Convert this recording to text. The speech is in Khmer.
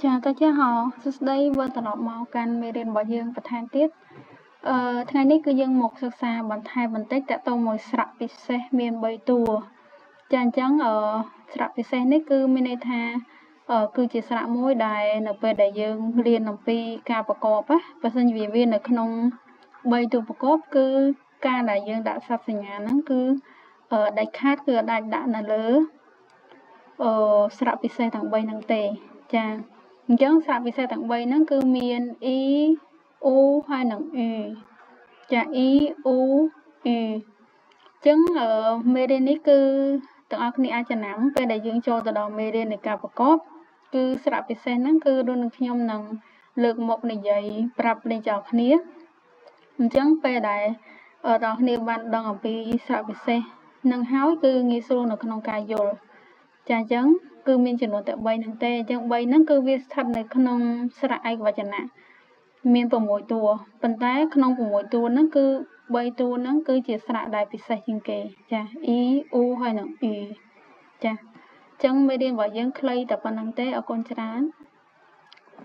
Chào tất cả họ, đây vừa tập mau can mê riêng bảo dương và than tiết.ថ្ងៃនេះគឺយើងមកសិក្សាបន្ថែមបន្តិចតទៅមួយស្រៈពិសេសមាន3តួចាអញ្ចឹងស្រៈពិសេសនេះគឺមានន័យថាគឺជាស្រៈមួយដែលនៅពេលដែលយើងរៀនអំពីការប្រកបណាបើសិនជាវានៅក្នុង3តួប្រកបគឺការដែលយើងដាក់សព្វសញ្ញាហ្នឹងគឺដាច់ខាតគឺអាចដាក់នៅលើស្រៈពិសេសទាំង3ហ្នឹងទេចាអញ្ចឹងស្រៈពិសេសទាំង3ហ្នឹងគឺមាន e u ហើយនិង u ចា e u u អញ្ចឹងមេរៀននេះគឺទាំងអស់គ្នាអាចចំណាំពេលដែលយើងចូលទៅដល់មេរៀននៃការប្រកបគឺស្រៈពិសេសហ្នឹងគឺដូចនឹងខ្ញុំនឹងលើកមកនិយាយប្រាប់លេងចោលគ្នាអញ្ចឹងពេលដែលបងប្អូនបានដឹងអំពីស្រៈពិសេសនឹងហើយគឺងាយស្រួលនៅក្នុងការយល់ចាអញ្ចឹងគឺមានចំនួនតែ3ហ្នឹងទេអញ្ចឹង3ហ្នឹងគឺវាស្ថិតនៅក្នុងស្រៈឯកវចនៈមាន6តួប៉ុន្តែក្នុង6តួហ្នឹងគឺ3តួហ្នឹងគឺជាស្រៈដែលពិសេសជាងគេចា e u ហើយនិង u ចាអញ្ចឹងមេរៀនរបស់យើងខ្លីតែប៉ុណ្្នឹងទេអរគុណច្រើន